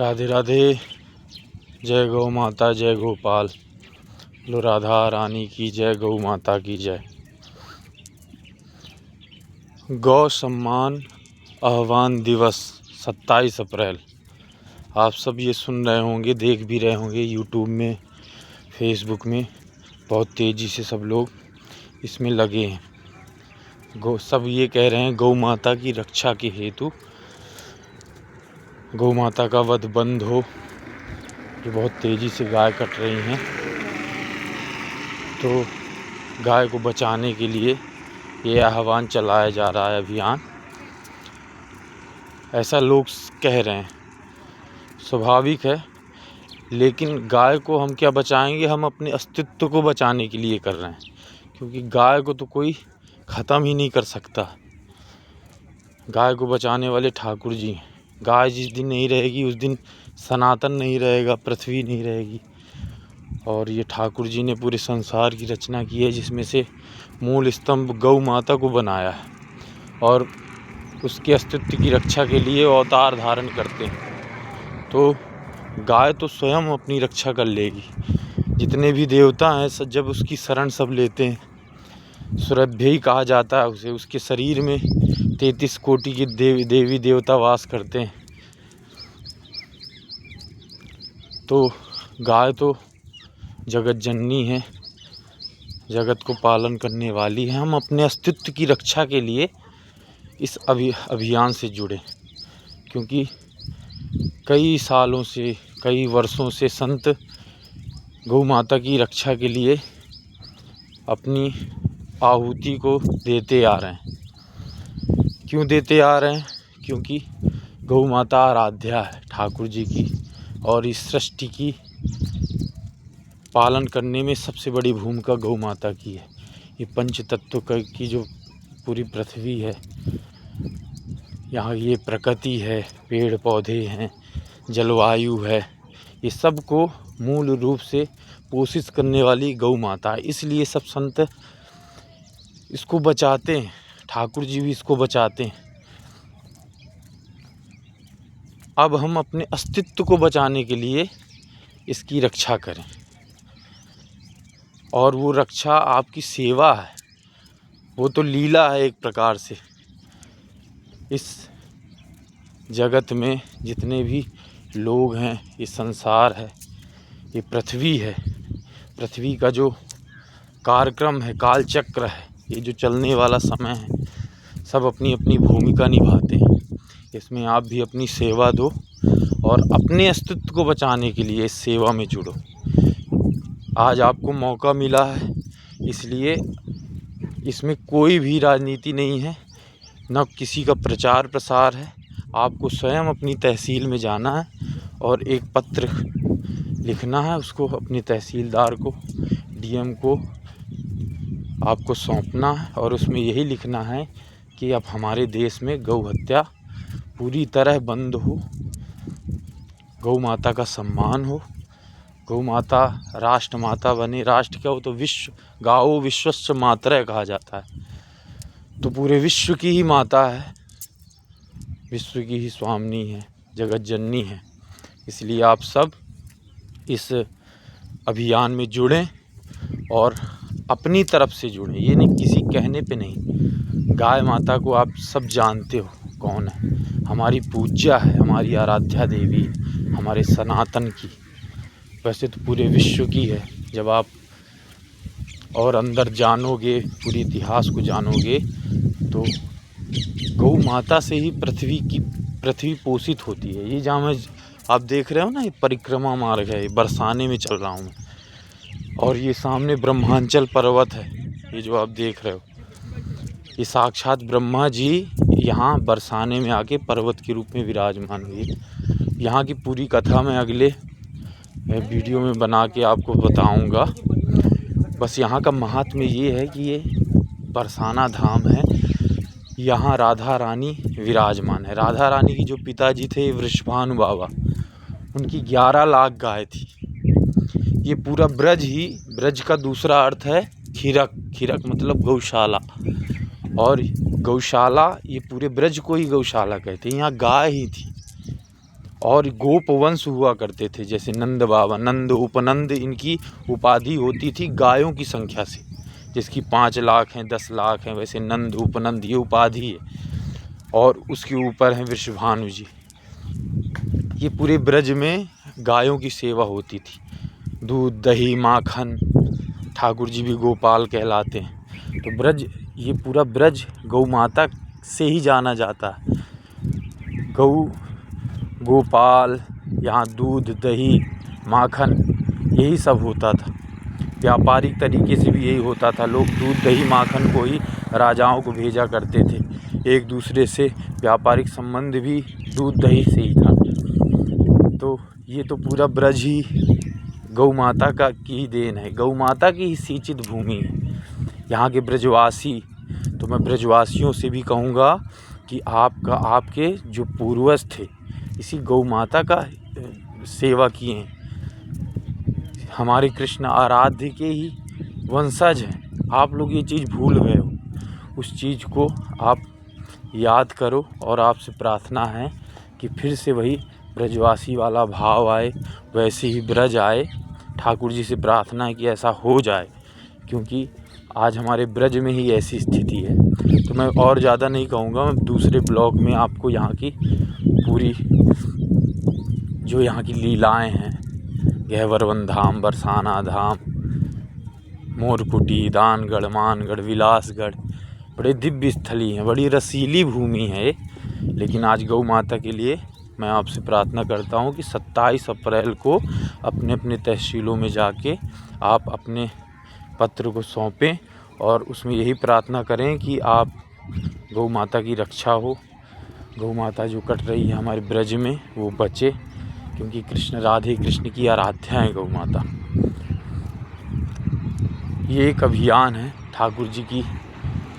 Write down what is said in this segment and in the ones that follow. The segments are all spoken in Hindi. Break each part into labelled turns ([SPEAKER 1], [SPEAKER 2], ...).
[SPEAKER 1] राधे राधे। जय गौ माता, जय गोपाल। लो राधा रानी की जय, गौ माता की जय। गौ सम्मान आह्वान दिवस 27 अप्रैल। आप सब ये सुन रहे होंगे, देख भी रहे होंगे यूट्यूब में, फेसबुक में। बहुत तेज़ी से सब लोग इसमें लगे हैं। सब ये कह रहे हैं गौ माता की रक्षा के हेतु गौ माता का वध बंद हो। ये बहुत तेज़ी से गाय कट रही हैं, तो गाय को बचाने के लिए ये आह्वान चलाया जा रहा है, अभियान। ऐसा लोग कह रहे हैं, स्वाभाविक है। लेकिन गाय को हम क्या बचाएंगे, हम अपने अस्तित्व को बचाने के लिए कर रहे हैं, क्योंकि गाय को तो कोई ख़त्म ही नहीं कर सकता। गाय को बचाने वाले ठाकुर जी हैं। गाय जिस दिन नहीं रहेगी उस दिन सनातन नहीं रहेगा, पृथ्वी नहीं रहेगी। और ये ठाकुर जी ने पूरे संसार की रचना की है, जिसमें से मूल स्तंभ गौ माता को बनाया है और उसके अस्तित्व की रक्षा के लिए अवतार धारण करते हैं। तो गाय तो स्वयं अपनी रक्षा कर लेगी। जितने भी देवता हैं सब जब उसकी शरण सब लेते हैं, सुरभ्य ही कहा जाता है उसे। उसके शरीर में 33 कोटि के देवी देवता वास करते हैं। तो गाय तो जगत जननी है, जगत को पालन करने वाली है। हम अपने अस्तित्व की रक्षा के लिए इस अभियान से जुड़े, क्योंकि कई सालों से, कई वर्षों से संत गौ माता की रक्षा के लिए अपनी आहुति को देते आ रहे हैं। क्यों देते आ रहे हैं? क्योंकि गौ माता आराध्या है ठाकुर जी की, और इस सृष्टि की पालन करने में सबसे बड़ी भूमिका गौ माता की है। ये पंच तत्व की जो पूरी पृथ्वी है, यहाँ ये प्रकृति है, पेड़ पौधे हैं, जलवायु है, ये सब को मूल रूप से पोषित करने वाली गौ माता है। इसलिए सब संत इसको बचाते हैं, ठाकुर जी भी इसको बचाते हैं। अब हम अपने अस्तित्व को बचाने के लिए इसकी रक्षा करें, और वो रक्षा आपकी सेवा है, वो तो लीला है एक प्रकार से। इस जगत में जितने भी लोग हैं, ये संसार है, ये पृथ्वी है, पृथ्वी का जो कार्यक्रम है, कालचक्र है, ये जो चलने वाला समय है, सब अपनी अपनी भूमिका निभाते हैं। इसमें आप भी अपनी सेवा दो और अपने अस्तित्व को बचाने के लिए इस सेवा में जुड़ो। आज आपको मौका मिला है, इसलिए इसमें कोई भी राजनीति नहीं है, न किसी का प्रचार प्रसार है। आपको स्वयं अपनी तहसील में जाना है और एक पत्र लिखना है, उसको अपने तहसीलदार को, डीएम को आपको सौंपना है, और उसमें यही लिखना है कि अब हमारे देश में गौ हत्या पूरी तरह बंद हो, गौ माता का सम्मान हो, गौ माता राष्ट्र माता बने। राष्ट्र क्या हो तो विश्व, गाओ विश्वस्य मातरः कहा जाता है। तो पूरे विश्व की ही माता है, विश्व की ही स्वामिनी है, जगत जननी है। इसलिए आप सब इस अभियान में जुड़ें और अपनी तरफ से जुड़ें। ये नहीं किसी कहने पे नहीं। गाय माता को आप सब जानते हो कौन है, हमारी पूज्या है, हमारी आराध्या देवी है, हमारे सनातन की। वैसे तो पूरे विश्व की है। जब आप और अंदर जानोगे, पूरी इतिहास को जानोगे, तो गौ माता से ही पृथ्वी पोषित होती है। ये जहाँ मैं आप देख रहे हो ना, ये परिक्रमा मार्ग है, बरसाने में चल रहा हूँ, और ये सामने ब्रह्मांचल पर्वत है, ये जो आप देख रहे हो, ये साक्षात ब्रह्मा जी यहाँ बरसाने में आके पर्वत के रूप में विराजमान हुए। यहाँ की पूरी कथा मैं अगले वीडियो में बना के आपको बताऊंगा। बस यहाँ का महात्म्य ये है कि ये बरसाना धाम है, यहाँ राधा रानी विराजमान है। राधा रानी की जो पिताजी थे वृषभानु बाबा, उनकी 11 लाख गाय थी। ये पूरा ब्रज ही, ब्रज का दूसरा अर्थ है खीरक, खीरक मतलब गौशाला, और गौशाला, ये पूरे ब्रज को ही गौशाला कहते हैं। यहाँ गाय ही थी, और गोप वंश हुआ करते थे, जैसे नंद बाबा, नंद उपनंद इनकी उपाधि होती थी गायों की संख्या से, जिसकी 5 लाख हैं 10 लाख हैं, वैसे नंद उपनंद ये उपाधि है। और उसके ऊपर हैं वृषभानु जी। ये पूरे ब्रज में गायों की सेवा होती थी, दूध दही माखन, ठाकुर जी भी गोपाल कहलाते हैं। तो ब्रज, ये पूरा ब्रज गौ माता से ही जाना जाता है। गौ गोपाल, यहाँ दूध दही माखन यही सब होता था। व्यापारिक तरीके से भी यही होता था, लोग दूध दही माखन को ही राजाओं को भेजा करते थे। एक दूसरे से व्यापारिक संबंध भी दूध दही से ही था। तो ये तो पूरा ब्रज ही गौ माता का की देन है, गौ माता की ही सिंचित भूमि है यहाँ के ब्रजवासी। तो मैं ब्रजवासियों से भी कहूँगा कि आपके जो पूर्वज थे इसी गौ माता का सेवा किए हैं। हमारे कृष्ण आराध्य के ही वंशज हैं। आप लोग ये चीज़ भूल गए हो, उस चीज़ को आप याद करो। और आपसे प्रार्थना है कि फिर से वही ब्रजवासी वाला भाव आए, वैसे ही ब्रज आए। ठाकुर जी से प्रार्थना है कि ऐसा हो जाए, क्योंकि आज हमारे ब्रज में ही ऐसी स्थिति है। तो मैं और ज़्यादा नहीं कहूँगा, मैं दूसरे ब्लॉग में आपको यहाँ की पूरी जो यहाँ की लीलाएं हैं, गहवरवन धाम, बरसाना धाम, मोरकुटी, दानगढ़, मानगढ़, विलासगढ़, बड़े दिव्य स्थली हैं, बड़ी रसीली भूमि है। लेकिन आज गौ माता के लिए मैं आपसे प्रार्थना करता हूँ कि 27 अप्रैल को अपने अपने तहसीलों में जाके आप अपने पत्र को सौंपें और उसमें यही प्रार्थना करें कि आप गौ माता की रक्षा हो, गौ माता जो कट रही है हमारे ब्रज में वो बचे, क्योंकि कृष्ण राधे कृष्ण की आराध्या है गौ माता। ये एक अभियान है, ठाकुर जी की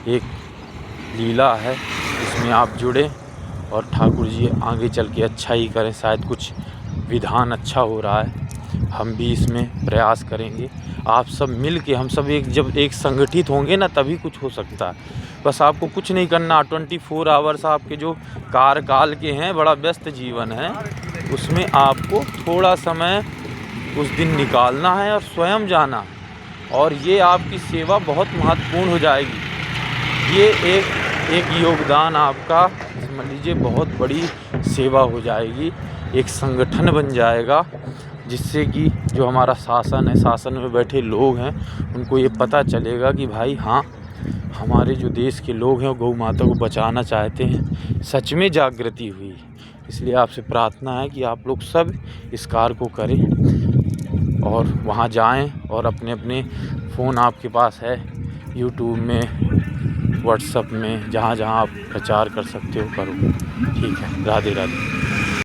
[SPEAKER 1] एक लीला है, इसमें आप जुड़े और ठाकुर जी आगे चल के अच्छा ही करें। शायद कुछ विधान अच्छा हो रहा है, हम भी इसमें प्रयास करेंगे। आप सब मिल के, हम सब जब एक संगठित होंगे ना तभी कुछ हो सकता है। बस आपको कुछ नहीं करना, 24 आवर्स आपके जो कार्यकाल के हैं, बड़ा व्यस्त जीवन है, उसमें आपको थोड़ा समय उस दिन निकालना है और स्वयं जाना है। और ये आपकी सेवा बहुत महत्वपूर्ण हो जाएगी। ये एक योगदान आपका, समझ लीजिए, बहुत बड़ी सेवा हो जाएगी, एक संगठन बन जाएगा, जिससे कि जो हमारा शासन है, शासन में बैठे लोग हैं, उनको ये पता चलेगा कि भाई हाँ, हमारे जो देश के लोग हैं वो गौ माता को बचाना चाहते हैं, सच में जागृति हुई। इसलिए आपसे प्रार्थना है कि आप लोग सब इस कार्य को करें और वहाँ जाएं और अपने अपने फ़ोन आपके पास है, यूट्यूब में, व्हाट्सएप में, जहाँ जहाँ आप प्रचार कर सकते हो करो। ठीक है, राधे राधे।